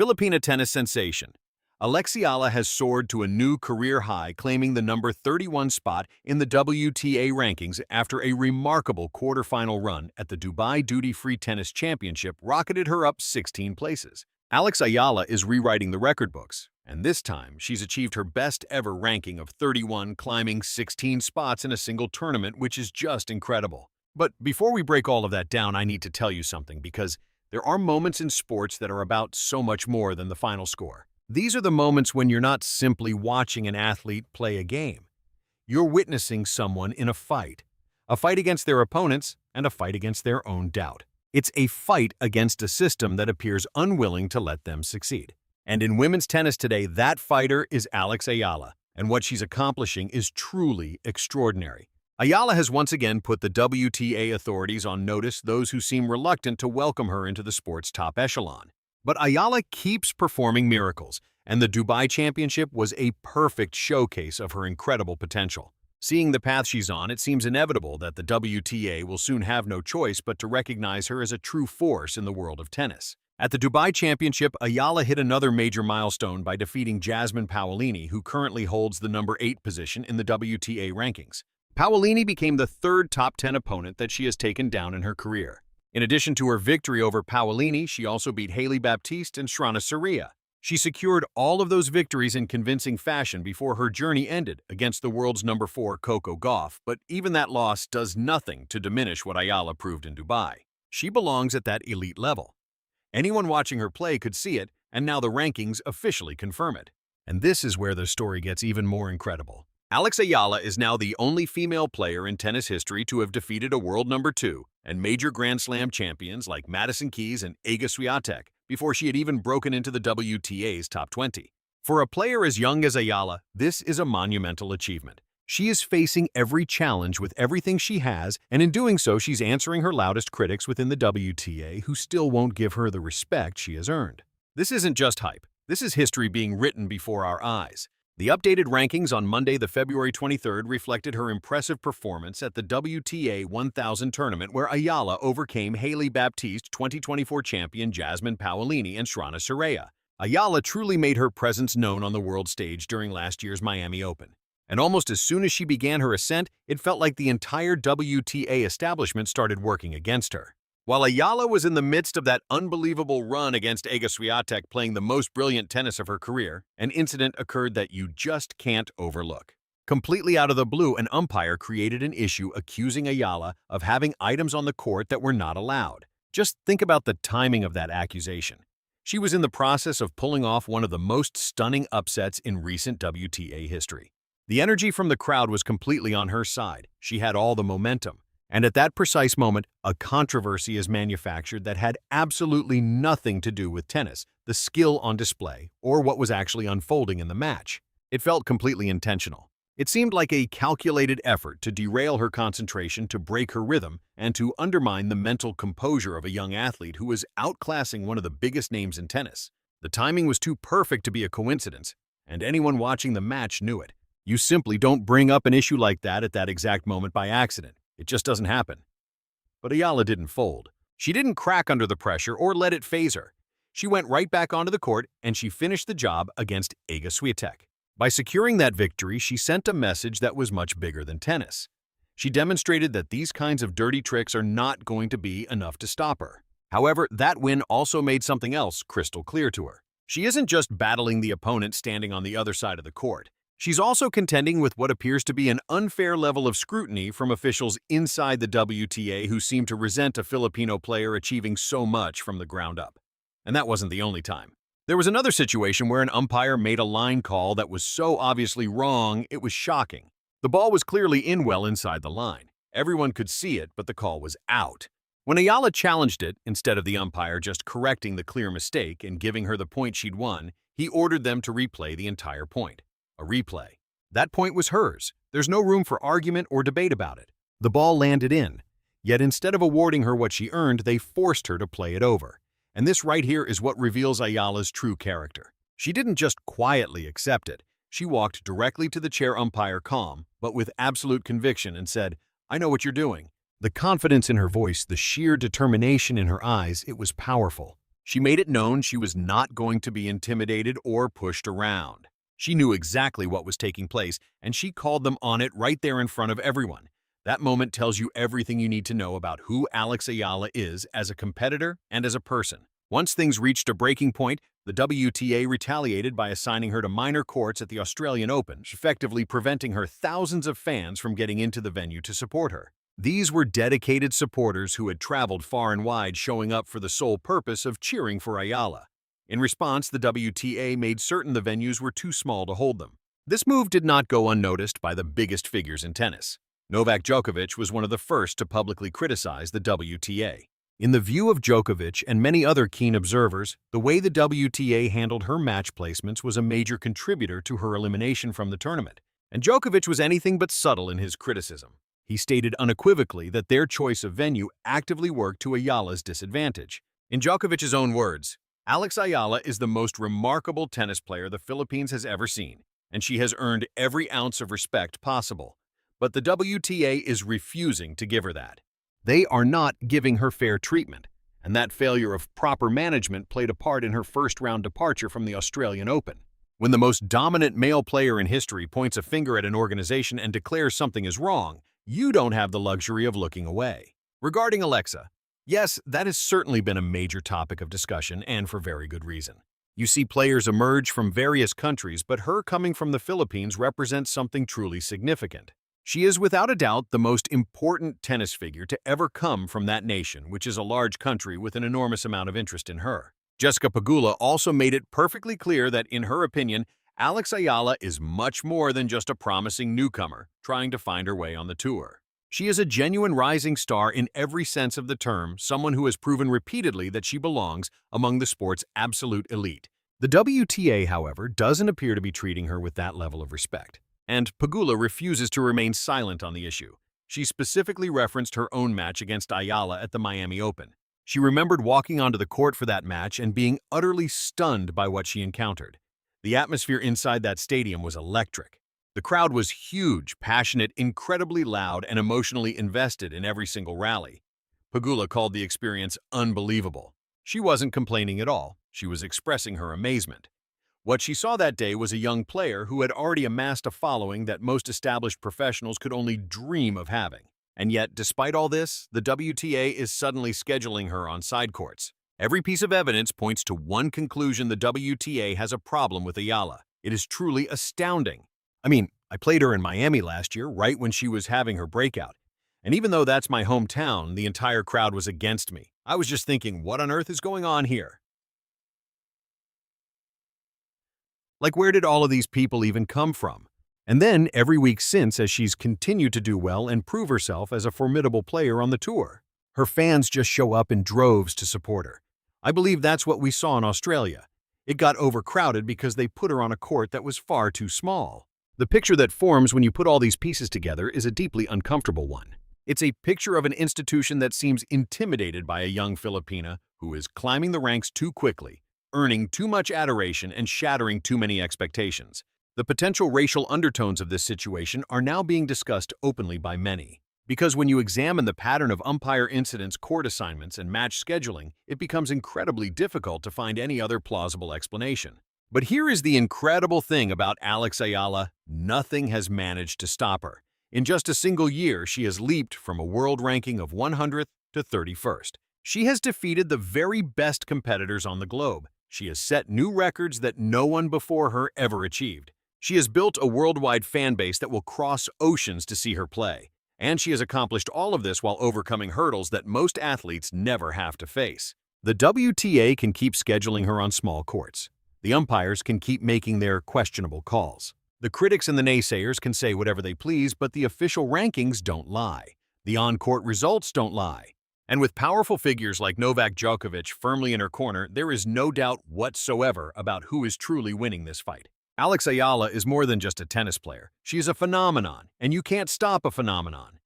Filipina tennis sensation. Alex Eala has soared to a new career high, claiming the number 31 spot in the WTA rankings after a remarkable quarterfinal run at the Dubai Duty-Free Tennis Championship rocketed her up 16 places. Alex Eala is rewriting the record books, and this time she's achieved her best-ever ranking of 31, climbing 16 spots in a single tournament, which is just incredible. But before we break all of that down, I need to tell you something, because there are moments in sports that are about so much more than the final score. These are the moments when you're not simply watching an athlete play a game. You're witnessing someone in a fight against their opponents and a fight against their own doubt. It's a fight against a system that appears unwilling to let them succeed. And in women's tennis today, that fighter is Alex Eala, and what she's accomplishing is truly extraordinary. Eala has once again put the WTA authorities on notice, those who seem reluctant to welcome her into the sport's top echelon. But Eala keeps performing miracles, and the Dubai Championship was a perfect showcase of her incredible potential. Seeing the path she's on, it seems inevitable that the WTA will soon have no choice but to recognize her as a true force in the world of tennis. At the Dubai Championship, Eala hit another major milestone by defeating Jasmine Paolini, who currently holds the number 8 position in the WTA rankings. Paolini became the third top 10 opponent that she has taken down in her career. In addition to her victory over Paolini, she also beat Hailey, Baptiste, and Cîrstea. She secured all of those victories in convincing fashion before her journey ended against the world's number 4 Coco Gauff, but even that loss does nothing to diminish what Eala proved in Dubai. She belongs at that elite level. Anyone watching her play could see it, and now the rankings officially confirm it. And this is where the story gets even more incredible. Alex Eala is now the only female player in tennis history to have defeated a world number 2 and major Grand Slam champions like Madison and Świątek before she had even broken into the WTA's top 20. For a player as young as Eala, this is a monumental achievement. She is facing every challenge with everything she has, and in doing so, she's answering her loudest critics within the WTA who still won't give her the respect she has earned. This isn't just hype. This is history being written before our eyes. The updated rankings on Monday, the February 23rd, reflected her impressive performance at the WTA 1000 tournament, where Eala overcame Hailey, Baptiste, 2024 champion Jasmine Paolini, and Cîrstea. Eala truly made her presence known on the world stage during last year's Miami Open. And almost as soon as she began her ascent, it felt like the entire WTA establishment started working against her. While Eala was in the midst of that unbelievable run against Świątek, playing the most brilliant tennis of her career, an incident occurred that you just can't overlook. Completely out of the blue, an umpire created an issue accusing Eala of having items on the court that were not allowed. Just think about the timing of that accusation. She was in the process of pulling off one of the most stunning upsets in recent WTA history. The energy from the crowd was completely on her side. She had all the momentum. And at that precise moment, a controversy is manufactured that had absolutely nothing to do with tennis, the skill on display, or what was actually unfolding in the match. It felt completely intentional. It seemed like a calculated effort to derail her concentration, to break her rhythm, and to undermine the mental composure of a young athlete who was outclassing one of the biggest names in tennis. The timing was too perfect to be a coincidence, and anyone watching the match knew it. You simply don't bring up an issue like that at that exact moment by accident. It just doesn't happen. But Eala didn't fold. She didn't crack under the pressure or let it faze her. She went right back onto the court, and she finished the job against Świątek. By securing that victory, she sent a message that was much bigger than tennis. She demonstrated that these kinds of dirty tricks are not going to be enough to stop her. However, that win also made something else crystal clear to her. She isn't just battling the opponent standing on the other side of the court. She's also contending with what appears to be an unfair level of scrutiny from officials inside the WTA who seem to resent a Filipino player achieving so much from the ground up. And that wasn't the only time. There was another situation where an umpire made a line call that was so obviously wrong, it was shocking. The ball was clearly in well inside the line. Everyone could see it, but the call was out. When Eala challenged it, instead of the umpire just correcting the clear mistake and giving her the point she'd won, he ordered them to replay the entire point. A replay. That point was hers. There's no room for argument or debate about it. The ball landed in. Yet instead of awarding her what she earned, they forced her to play it over. And this right here is what reveals Eala's true character. She didn't just quietly accept it. She walked directly to the chair umpire calm, but with absolute conviction, and said, "I know what you're doing." The confidence in her voice, the sheer determination in her eyes, it was powerful. She made it known she was not going to be intimidated or pushed around. She knew exactly what was taking place, and she called them on it right there in front of everyone. That moment tells you everything you need to know about who Alex Eala is as a competitor and as a person. Once things reached a breaking point, the WTA retaliated by assigning her to minor courts at the Australian Open, effectively preventing her thousands of fans from getting into the venue to support her. These were dedicated supporters who had traveled far and wide, showing up for the sole purpose of cheering for Eala. In response, the WTA made certain the venues were too small to hold them. This move did not go unnoticed by the biggest figures in tennis. Novak Djokovic was one of the first to publicly criticize the WTA. In the view of Djokovic and many other keen observers, the way the WTA handled her match placements was a major contributor to her elimination from the tournament. And Djokovic was anything but subtle in his criticism. He stated unequivocally that their choice of venue actively worked to Ayala's disadvantage. In Djokovic's own words, Alex Eala is the most remarkable tennis player the Philippines has ever seen, and she has earned every ounce of respect possible. But the WTA is refusing to give her that. They are not giving her fair treatment, and that failure of proper management played a part in her first-round departure from the Australian Open. When the most dominant male player in history points a finger at an organization and declares something is wrong, you don't have the luxury of looking away. Regarding Alexa, yes, that has certainly been a major topic of discussion, and for very good reason. You see players emerge from various countries, but her coming from the Philippines represents something truly significant. She is without a doubt the most important tennis figure to ever come from that nation, which is a large country with an enormous amount of interest in her. Jessica Pegula also made it perfectly clear that, in her opinion, Alex Eala is much more than just a promising newcomer trying to find her way on the tour. She is a genuine rising star in every sense of the term, someone who has proven repeatedly that she belongs among the sport's absolute elite. The WTA, however, doesn't appear to be treating her with that level of respect. And Pegula refuses to remain silent on the issue. She specifically referenced her own match against Eala at the Miami Open. She remembered walking onto the court for that match and being utterly stunned by what she encountered. The atmosphere inside that stadium was electric. The crowd was huge, passionate, incredibly loud, and emotionally invested in every single rally. Pegula called the experience unbelievable. She wasn't complaining at all. She was expressing her amazement. What she saw that day was a young player who had already amassed a following that most established professionals could only dream of having. And yet, despite all this, the WTA is suddenly scheduling her on side courts. Every piece of evidence points to one conclusion: the WTA has a problem with Eala. It is truly astounding. I played her in Miami last year, right when she was having her breakout. And even though that's my hometown, the entire crowd was against me. I was just thinking, what on earth is going on here? Like, where did all of these people even come from? And then, every week since, as she's continued to do well and prove herself as a formidable player on the tour, her fans just show up in droves to support her. I believe that's what we saw in Australia. It got overcrowded because they put her on a court that was far too small. The picture that forms when you put all these pieces together is a deeply uncomfortable one. It's a picture of an institution that seems intimidated by a young Filipina who is climbing the ranks too quickly, earning too much adoration and shattering too many expectations. The potential racial undertones of this situation are now being discussed openly by many. Because when you examine the pattern of umpire incidents, court assignments, and match scheduling, it becomes incredibly difficult to find any other plausible explanation. But here is the incredible thing about Alex Eala: nothing has managed to stop her. In just a single year, she has leaped from a world ranking of 100th to 31st. She has defeated the very best competitors on the globe. She has set new records that no one before her ever achieved. She has built a worldwide fan base that will cross oceans to see her play. And she has accomplished all of this while overcoming hurdles that most athletes never have to face. The WTA can keep scheduling her on small courts. The umpires can keep making their questionable calls. The critics and the naysayers can say whatever they please, but the official rankings don't lie. The on-court results don't lie. And with powerful figures like Novak Djokovic firmly in her corner, there is no doubt whatsoever about who is truly winning this fight. Alex Eala is more than just a tennis player. She is a phenomenon, and you can't stop a phenomenon.